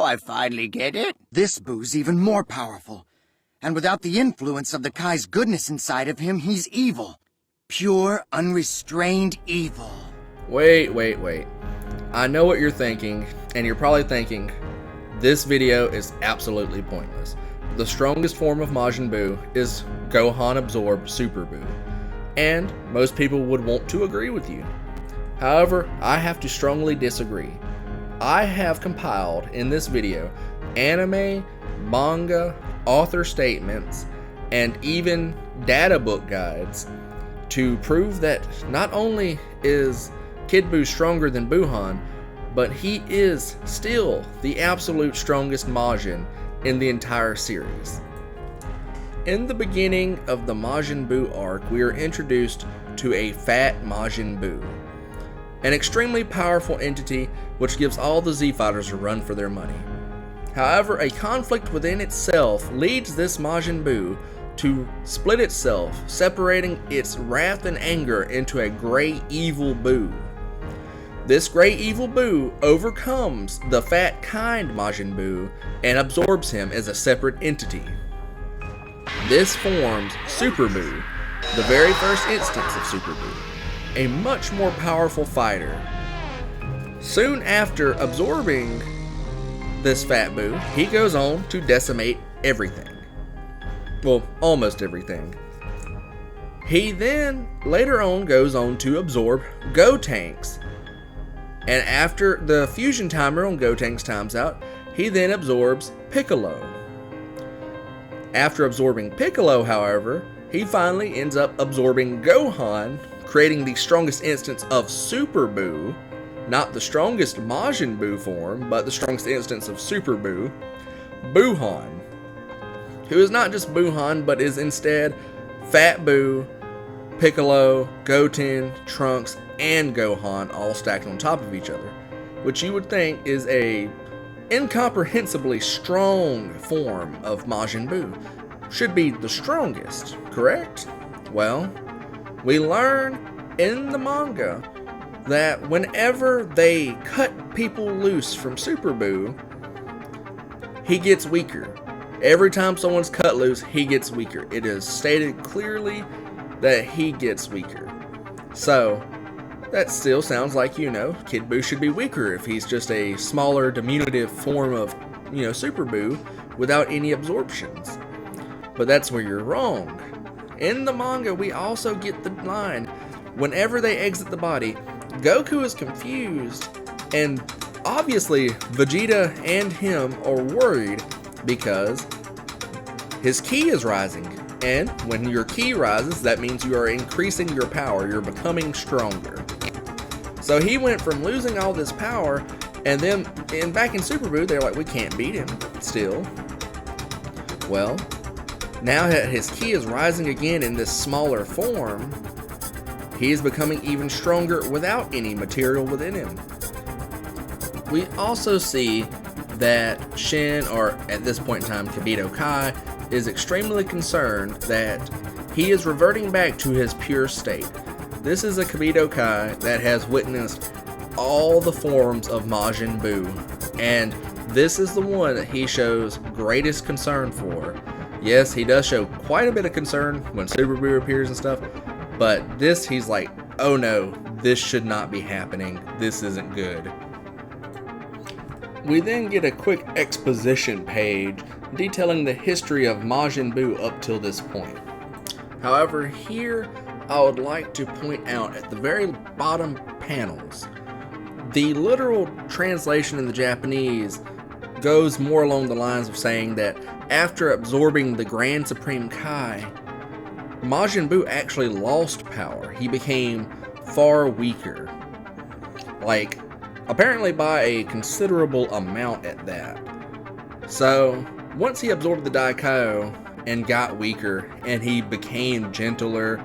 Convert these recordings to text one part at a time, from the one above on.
I finally get it. This Buu's even more powerful. And without the influence of the Kai's goodness inside of him, he's evil. Pure, unrestrained evil. Wait. I know what you're thinking, and you're probably thinking, this video is absolutely pointless. The strongest form of Majin Buu is Gohan absorbed Super Buu, and most people would want to agree with you. However, I have to strongly disagree. I have compiled in this video anime, manga, author statements, and even data book guides to prove that not only is Kid Buu stronger than Buuhan, but he is still the absolute strongest Majin in the entire series. In the beginning of the Majin Buu arc, we are introduced to a fat Majin Buu, an extremely powerful entity which gives all the Z Fighters a run for their money. However, a conflict within itself leads this Majin Buu to split itself, separating its wrath and anger into a gray evil Buu. This gray evil Buu overcomes the fat kind Majin Buu and absorbs him as a separate entity. This forms Super Buu, the very first instance of Super Buu, a much more powerful fighter. Soon after absorbing this fat Buu, he goes on to decimate everything. Well, almost everything. He then later on goes on to absorb Gotenks. And after the fusion timer on Gotenks times out, he then absorbs Piccolo. After absorbing Piccolo, however, he finally ends up absorbing Gohan, creating the strongest instance of Super Buu, not the strongest Majin Buu form, but the strongest instance of Super Buu, Buuhan, who is not just Buuhan, but is instead Fat Buu, Piccolo, Goten, Trunks, and Gohan all stacked on top of each other, which you would think is a incomprehensibly strong form of Majin Buu. Should be the strongest, correct? Well, we learn in the manga that whenever they cut people loose from Super Buu, he gets weaker. Every time someone's cut loose, he gets weaker. It is stated clearly that he gets weaker. So, that still sounds like, Kid Buu should be weaker if he's just a smaller, diminutive form of, Super Buu without any absorptions. But that's where you're wrong. In the manga, we also get the line, whenever they exit the body, Goku is confused, and obviously Vegeta and him are worried because his ki is rising. And when your ki rises, that means you are increasing your power, you're becoming stronger. So he went from losing all this power, and then back in Super Buu, they're like, we can't beat him still. Well, now that his ki is rising again in this smaller form, he is becoming even stronger without any material within him. We also see that Shin, or at this point in time, Kibito Kai, is extremely concerned that he is reverting back to his pure state. This is a Kibito Kai that has witnessed all the forms of Majin Buu, and this is the one that he shows greatest concern for. Yes, he does show quite a bit of concern when Super Buu appears and stuff, but this, he's like, oh no, this should not be happening, this isn't good. We then get a quick exposition page detailing the history of Majin Buu up till this point. However, here I would like to point out at the very bottom panels, the literal translation in the Japanese goes more along the lines of saying that after absorbing the Grand Supreme Kai, Majin Buu actually lost power. He became far weaker. Like, apparently by a considerable amount at that. So, once he absorbed the Daikaio and got weaker, and he became gentler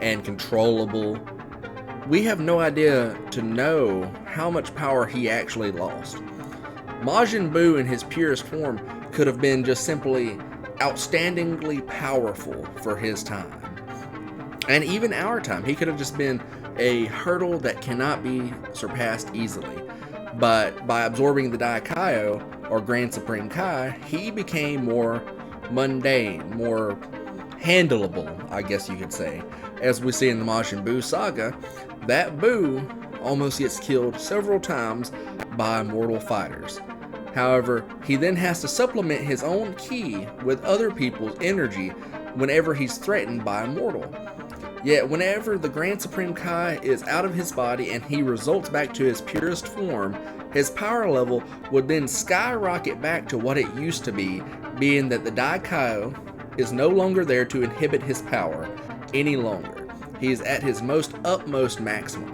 and controllable, we have no idea to know how much power he actually lost. Majin Buu in his purest form could have been just simply outstandingly powerful for his time. And even our time, he could have just been a hurdle that cannot be surpassed easily. But by absorbing the Daikaio, or Grand Supreme Kai, he became more mundane, more handleable, I guess you could say. As we see in the Majin Buu saga, that Buu almost gets killed several times by mortal fighters. However, he then has to supplement his own ki with other people's energy whenever he's threatened by a mortal. Yet whenever the Grand Supreme Kai is out of his body and he results back to his purest form, his power level would then skyrocket back to what it used to be, being that the Daikaio is no longer there to inhibit his power any longer. He is at his utmost maximum.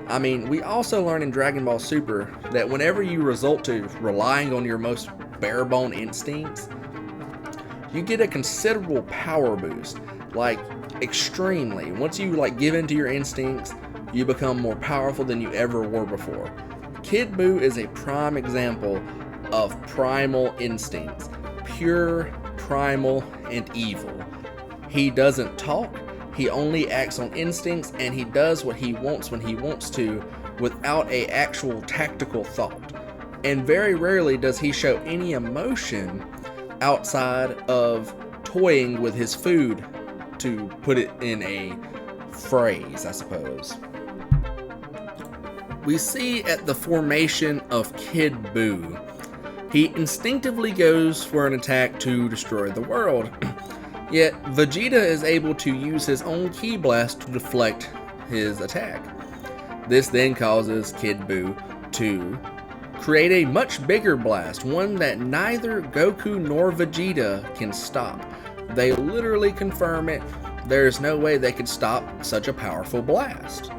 I mean, we also learn in Dragon Ball Super that whenever you resort to relying on your most bare-bone instincts, you get a considerable power boost, like extremely. Once you give in to your instincts, you become more powerful than you ever were before. Kid Buu is a prime example of primal instincts, pure, primal, and evil. He doesn't talk, he only acts on instincts, and he does what he wants when he wants to without an actual tactical thought. And very rarely does he show any emotion outside of toying with his food, to put it in a phrase, I suppose. We see at the formation of Kid Buu, he instinctively goes for an attack to destroy the world. Yet Vegeta is able to use his own ki blast to deflect his attack. This then causes Kid Buu to create a much bigger blast, one that neither Goku nor Vegeta can stop. They literally confirm it. There's no way they could stop such a powerful blast.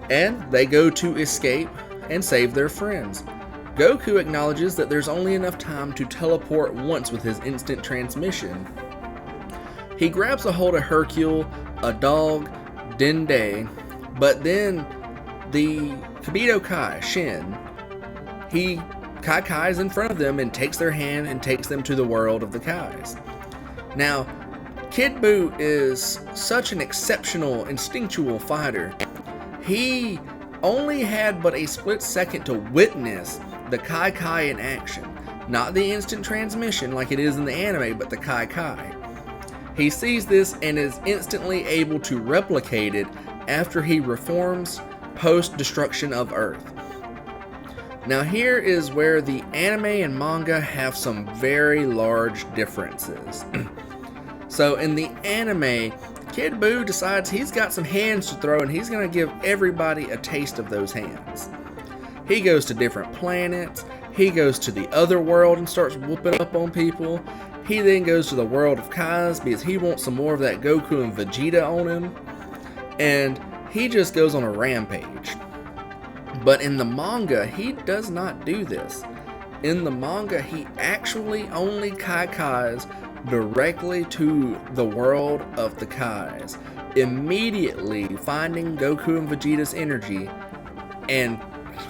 And they go to escape and save their friends. Goku acknowledges that there's only enough time to teleport once with his instant transmission. He grabs a hold of Hercule, a dog, Dende, but then the Kibito Kai, Shin, he Kai's in front of them and takes their hand and takes them to the world of the Kais. Now, Kid Buu is such an exceptional, instinctual fighter. He only had but a split second to witness the Kai in action. Not the instant transmission like it is in the anime, but the Kai. He sees this and is instantly able to replicate it after he reforms post-destruction of Earth. Now here is where the anime and manga have some very large differences. So in the anime, Kid Buu decides he's got some hands to throw and he's going to give everybody a taste of those hands. He goes to different planets, he goes to the other world and starts whooping up on people. He then goes to the world of Kais because he wants some more of that Goku and Vegeta on him. And he just goes on a rampage. But in the manga, he does not do this. In the manga, he actually only Kais directly to the world of the Kais, immediately finding Goku and Vegeta's energy, and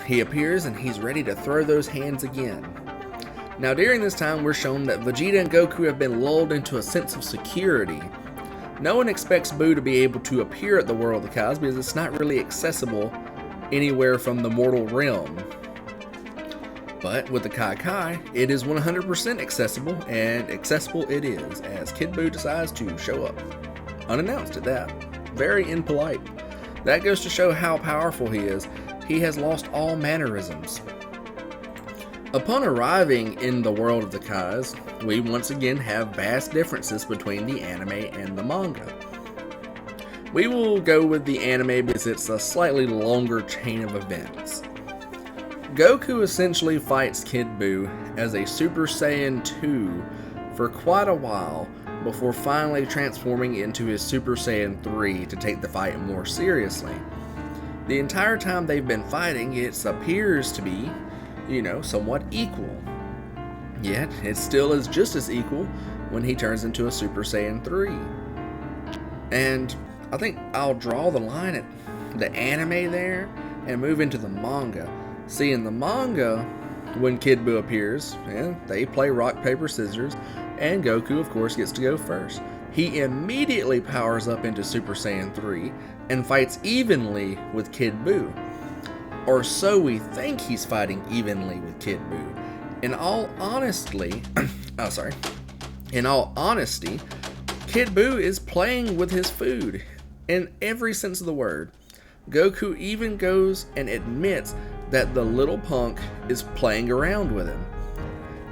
he appears and he's ready to throw those hands again. Now during this time, we're shown that Vegeta and Goku have been lulled into a sense of security. No one expects Buu to be able to appear at the world of the Kais because it's not really accessible anywhere from the mortal realm. But with the Kai, it is 100% accessible, and accessible it is, as Kid Buu decides to show up. Unannounced at that. Very impolite. That goes to show how powerful he is. He has lost all mannerisms. Upon arriving in the world of the Kais, we once again have vast differences between the anime and the manga. We will go with the anime because it's a slightly longer chain of events. Goku essentially fights Kid Buu as a Super Saiyan 2 for quite a while before finally transforming into his Super Saiyan 3 to take the fight more seriously. The entire time they've been fighting, it appears to be, somewhat equal. Yet, it still is just as equal when he turns into a Super Saiyan 3. And I think I'll draw the line at the anime there and move into the manga. See, in the manga, when Kid Buu appears, they play rock, paper, scissors, and Goku, of course, gets to go first. He immediately powers up into Super Saiyan 3 and fights evenly with Kid Buu. Or so we think he's fighting evenly with Kid Buu. In all honesty, in all honesty, Kid Buu is playing with his food in every sense of the word. Goku even goes and admits that the little punk is playing around with him.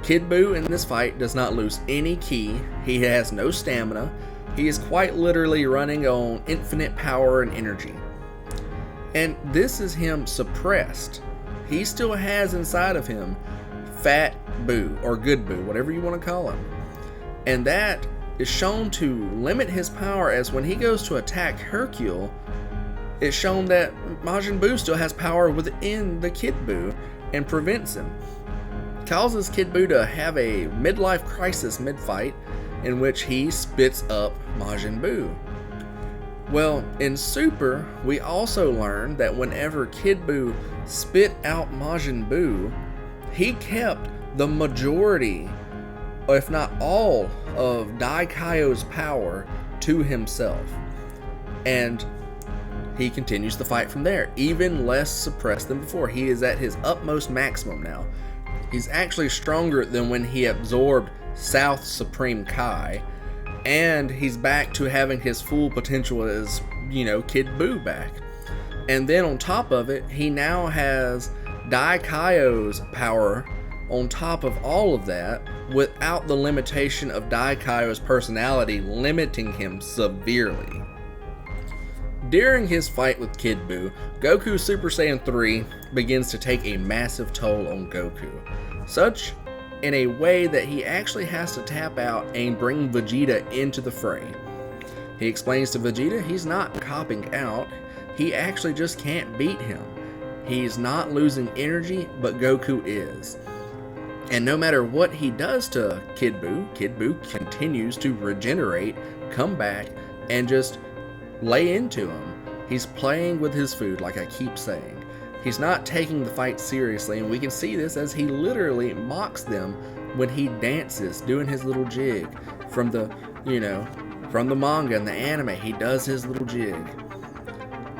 Kid Buu in this fight does not lose any ki. He has no stamina. He is quite literally running on infinite power and energy. And this is him suppressed. He still has inside of him Fat Buu, or Good Buu, whatever you want to call him. And that is shown to limit his power, as when he goes to attack Hercule, it's shown that Majin Buu still has power within the Kid Buu and prevents him. Causes Kid Buu to have a midlife crisis mid-fight, in which he spits up Majin Buu. Well, in Super, we also learn that whenever Kid Buu spit out Majin Buu, he kept the majority, if not all, of Daikaio's power to himself. And he continues the fight from there, even less suppressed than before. He is at his utmost maximum now. He's actually stronger than when he absorbed South Supreme Kai, and he's back to having his full potential as, Kid Buu back. And then on top of it, he now has Daikaio's power on top of all of that, without the limitation of Daikaio's personality limiting him severely. During his fight with Kid Buu, Goku Super Saiyan 3 begins to take a massive toll on Goku, such in a way that he actually has to tap out and bring Vegeta into the fray. He explains to Vegeta he's not copping out, he actually just can't beat him. He's not losing energy, but Goku is. And no matter what he does to Kid Buu continues to regenerate, come back, and just lay into him. He's playing with his food, like I keep saying. He's not taking the fight seriously, and we can see this as he literally mocks them when he dances, doing his little jig. From the manga and the anime, he does his little jig.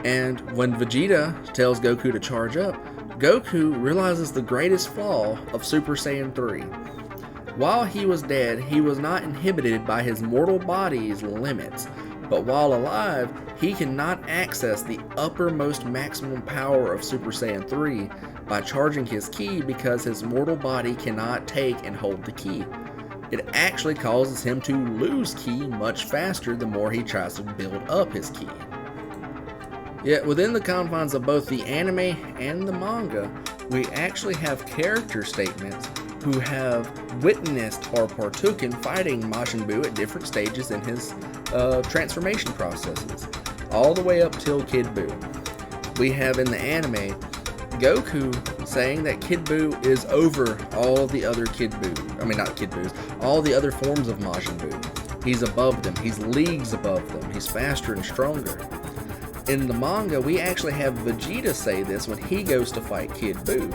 And when Vegeta tells Goku to charge up, Goku realizes the greatest flaw of Super Saiyan 3. While he was dead, he was not inhibited by his mortal body's limits, but while alive, he cannot access the uppermost maximum power of Super Saiyan 3 by charging his ki, because his mortal body cannot take and hold the ki. It actually causes him to lose ki much faster the more he tries to build up his ki. Yet within the confines of both the anime and the manga, we actually have character statements who have witnessed or partook in fighting Majin Buu at different stages in his transformation processes, all the way up till Kid Buu. We have in the anime Goku saying that Kid Buu is over all the other all the other forms of Majin Buu. He's above them, he's leagues above them, he's faster and stronger. In the manga, we actually have Vegeta say this when he goes to fight Kid Buu.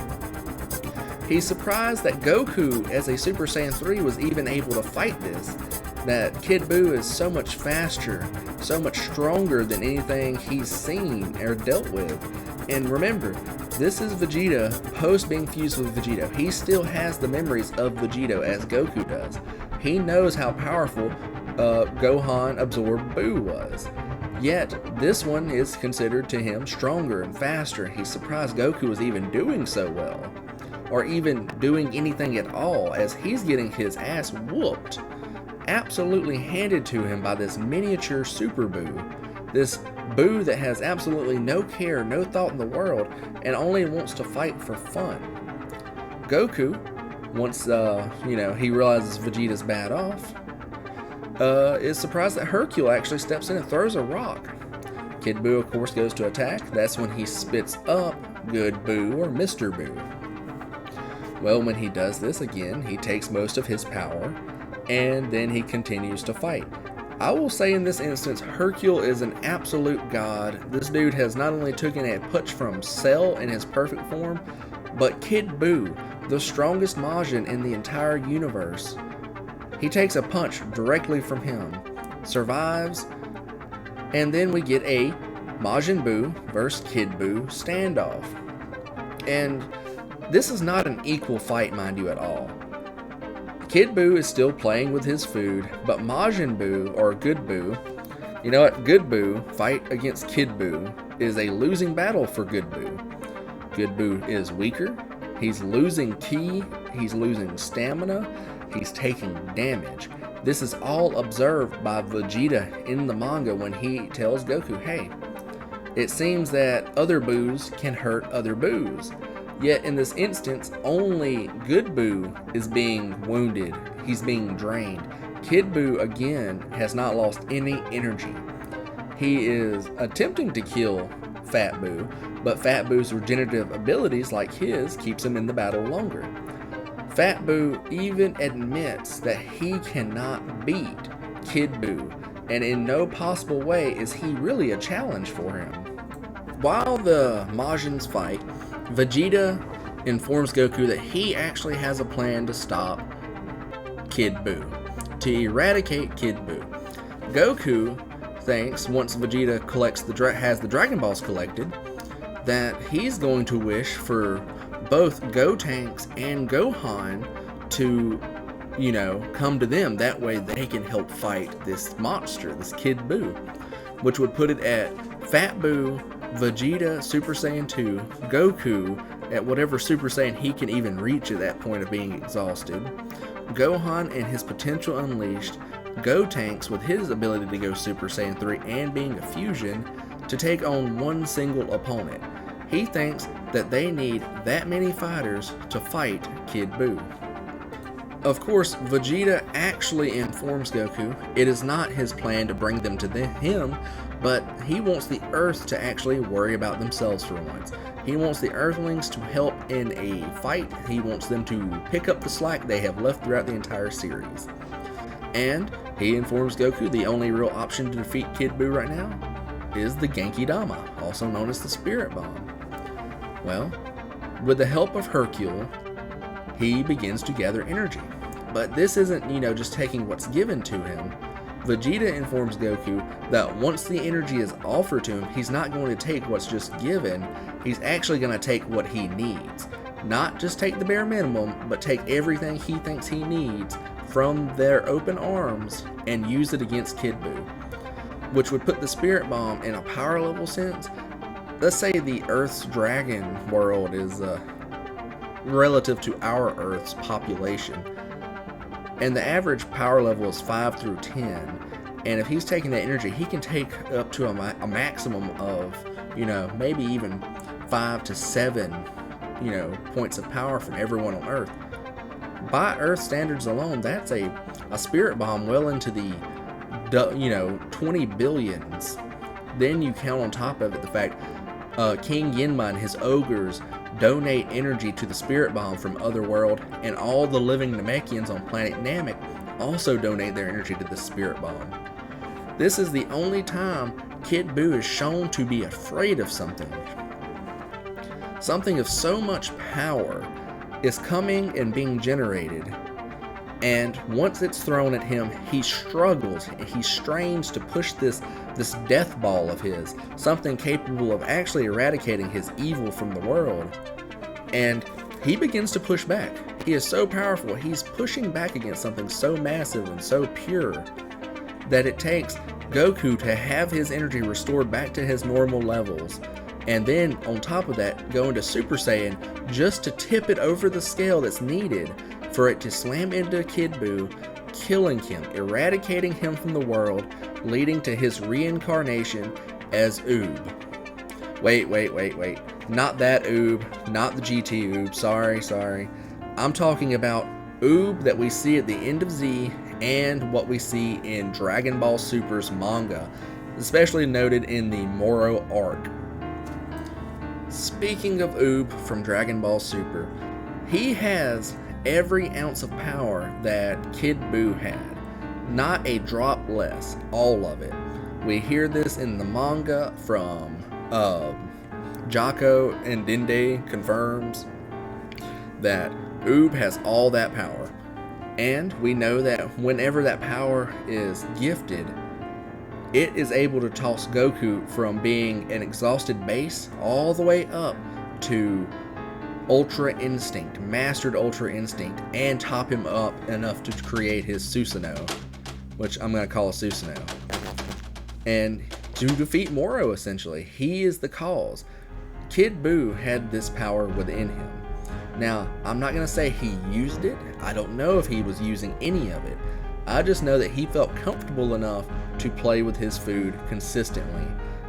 He's surprised that Goku, as a Super Saiyan 3, was even able to fight this, that Kid Buu is so much faster, so much stronger than anything he's seen or dealt with. And remember, this is Vegeta post being fused with Vegeta. He still has the memories of Vegeta as Goku does. He knows how powerful Gohan absorbed Buu was. Yet, this one is considered to him stronger and faster. He's surprised Goku is even doing so well, or even doing anything at all, as he's getting his ass whooped, absolutely handed to him by this miniature Super Buu. This Buu that has absolutely no care, no thought in the world, and only wants to fight for fun. Goku, once he realizes Vegeta's bad off, is surprised that Hercule actually steps in and throws a rock. Kid Buu, of course, goes to attack. That's when he spits up Good Buu, or Mr. Buu. Well, when he does this again, he takes most of his power, and then he continues to fight. I will say in this instance, Hercule is an absolute god. This dude has not only taken a punch from Cell in his perfect form, but Kid Buu, the strongest Majin in the entire universe. He takes a punch directly from him, survives, and then we get a Majin Buu versus Kid Buu standoff. And This is not an equal fight, mind you, at all. Kid Buu is still playing with his food, but Majin Buu, or Good Buu, you know what? Good Buu fight against Kid Buu is a losing battle for Good Buu. Good Buu is weaker, he's losing ki, he's losing stamina, he's taking damage. This is all observed by Vegeta in the manga when he tells Goku, hey, it seems that other Boos can hurt other Boos. Yet in this instance, only Good Buu is being wounded. He's being drained. Kid Buu, again, has not lost any energy. He is attempting to kill Fat Buu, but Fat Buu's regenerative abilities, like his, keeps him in the battle longer. Fat Buu even admits that he cannot beat Kid Buu, and in no possible way is he really a challenge for him. While the Majins fight, Vegeta informs Goku that he actually has a plan to stop Kid Buu, to eradicate Kid Buu. Goku thinks once Vegeta has the Dragon Balls collected, that he's going to wish for both Gotenks and Gohan to, come to them. That way they can help fight this monster, this Kid Buu, which would put it at Fat Buu, Vegeta, Super Saiyan 2, Goku, at whatever Super Saiyan he can even reach at that point of being exhausted, Gohan and his potential unleashed, Gotenks with his ability to go Super Saiyan 3 and being a fusion to take on one single opponent. He thinks that they need that many fighters to fight Kid Buu. Of course, Vegeta actually informs Goku it is not his plan to bring them to him, but he wants the Earth to actually worry about themselves for once. He wants the Earthlings to help in a fight. He wants them to pick up the slack they have left throughout the entire series. And he informs Goku the only real option to defeat Kid Buu right now is the Genki Dama, also known as the Spirit Bomb. Well, with the help of Hercule, he begins to gather energy. But this isn't, just taking what's given to him. Vegeta informs Goku that once the energy is offered to him, he's not going to take what's just given, he's actually going to take what he needs. Not just take the bare minimum, but take everything he thinks he needs from their open arms and use it against Kid Buu. Which would put the Spirit Bomb in a power level sense. Let's say the Earth's dragon world is relative to our Earth's population. And the average power level is 5 through 10. And if he's taking that energy, he can take up to a maximum of, maybe even 5 to 7, points of power from everyone on Earth. By Earth standards alone, that's a Spirit Bomb well into the, 20 billions. Then you count on top of it the fact King Yinma and his ogres donate energy to the Spirit Bomb from Otherworld, and all the living Namekians on planet Namek also donate their energy to the Spirit Bomb. This is the only time Kid Buu is shown to be afraid of something. Something of so much power is coming and being generated, and once it's thrown at him, he struggles, he strains to push this death ball of his, something capable of actually eradicating his evil from the world, and he begins to push back. He is so powerful, he's pushing back against something so massive and so pure that it takes Goku to have his energy restored back to his normal levels, and then on top of that go into Super Saiyan just to tip it over the scale that's needed for it to slam into Kid Buu, killing him, eradicating him from the world, leading to his reincarnation as Oob. Wait. Not that Oob, not the GT Oob, sorry. I'm talking about Oob that we see at the end of Z and what we see in Dragon Ball Super's manga, especially noted in the Moro arc. Speaking of Oob from Dragon Ball Super, he has every ounce of power that Kid Buu had. Not a drop less, all of it. We hear this in the manga from Jocko and Dende confirms that Oob has all that power. And we know that whenever that power is gifted, it is able to toss Goku from being an exhausted base all the way up to Ultra Instinct, mastered Ultra Instinct, and top him up enough to create his Susanoo, which I'm going to call a Susanoo. And to defeat Moro, essentially. He is the cause. Kid Buu had this power within him. Now, I'm not going to say he used it. I don't know if he was using any of it. I just know that he felt comfortable enough to play with his food consistently.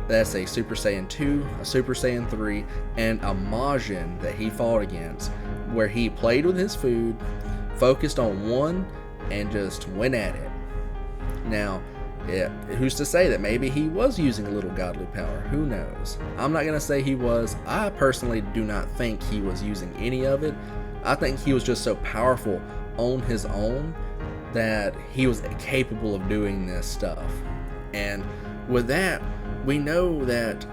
That's a Super Saiyan 2, a Super Saiyan 3, and a Majin that he fought against, where he played with his food, focused on one, and just went at it. Now, who's to say that maybe he was using a little godly power? Who knows? I'm not going to say he was. I personally do not think he was using any of it. I think he was just so powerful on his own that he was capable of doing this stuff. And with that, we know that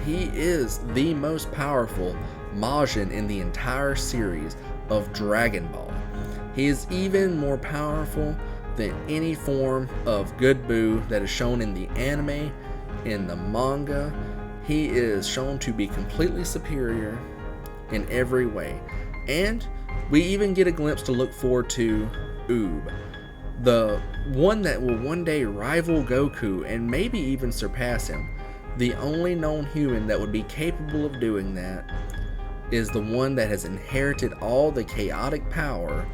he is the most powerful Majin in the entire series of Dragon Ball. He is even more powerful than any form of Kid Buu that is shown in the anime, in the manga. He is shown to be completely superior in every way. And we even get a glimpse to look forward to Oob, the one that will one day rival Goku and maybe even surpass him. The only known human that would be capable of doing that is the one that has inherited all the chaotic power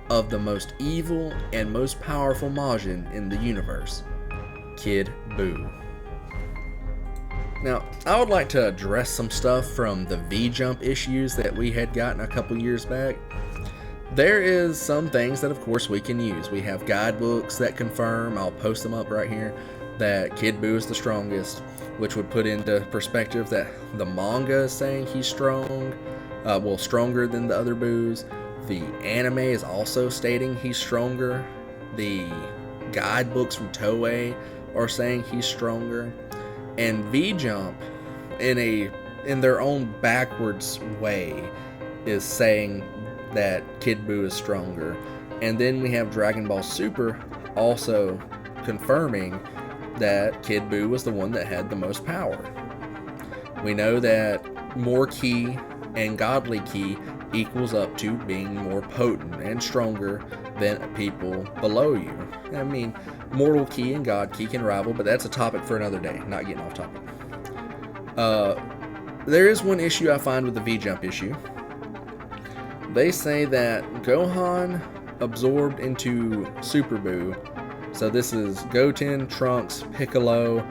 of the most evil and most powerful Majin in the universe, Kid Buu. Now, I would like to address some stuff from the V-Jump issues that we had gotten a couple years back. There is some things that of course we can use. We have guidebooks that confirm, I'll post them up right here, that Kid Buu is the strongest, which would put into perspective that the manga is saying he's strong, stronger than the other Buus. The anime is also stating he's stronger. The guidebooks from Toei are saying he's stronger. And V-Jump, in their own backwards way, is saying that Kid Buu is stronger. And then we have Dragon Ball Super also confirming that Kid Buu was the one that had the most power. We know that more ki and godly ki equals up to being more potent and stronger than people below you. I mean, mortal ki and god ki can rival, but that's a topic for another day, not getting off topic. There is one issue I find with the V-Jump issue. They say that Gohan absorbed into Super Buu, so this is Goten, Trunks, Piccolo,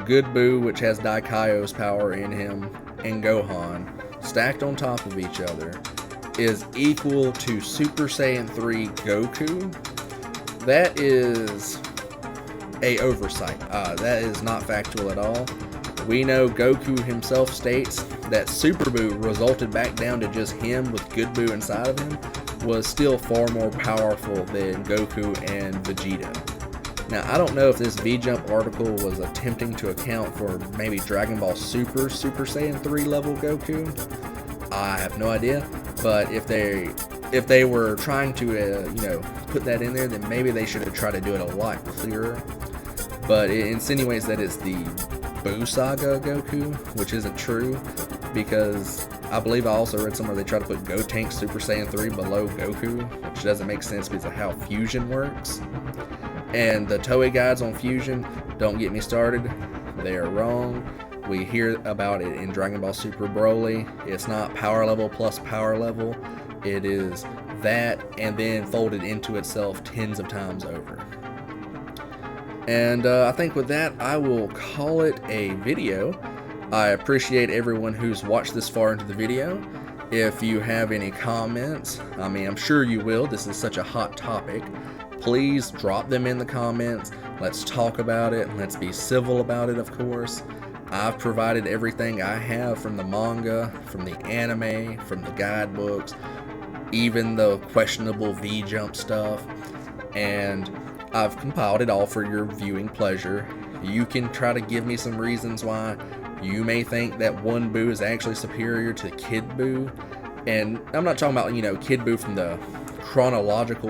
Kid Buu, which has Daikaio's power in him, and Gohan, stacked on top of each other, is equal to Super Saiyan 3 Goku. That is a oversight. That is not factual at all. We know Goku himself states that Super Buu resulted back down to just him with Kid Buu inside of him, was still far more powerful than Goku and Vegeta. Now, I don't know if this V-Jump article was attempting to account for maybe Dragon Ball Super Saiyan 3 level Goku. I have no idea, but if they were trying to put that in there, then maybe they should have tried to do it a lot clearer. But it insinuates that it's the Buu Saga Goku, which isn't true, because I believe I also read somewhere they try to put Gotenk Super Saiyan 3 below Goku, which doesn't make sense because of how fusion works. And the Toei guides on fusion, don't get me started, they are wrong. We hear about it in Dragon Ball Super Broly. It's not power level plus power level. It is that and then folded into itself tens of times over. And I think with that, I will call it a video. I appreciate everyone who's watched this far into the video. If you have any comments, I mean, I'm sure you will. This is such a hot topic. Please drop them in the comments. Let's talk about it. Let's be civil about it, of course. I've provided everything I have from the manga, from the anime, from the guidebooks, even the questionable V-Jump stuff, and I've compiled it all for your viewing pleasure. You can try to give me some reasons why you may think that one Buu is actually superior to Kid Buu, and I'm not talking about, Kid Buu from the chronological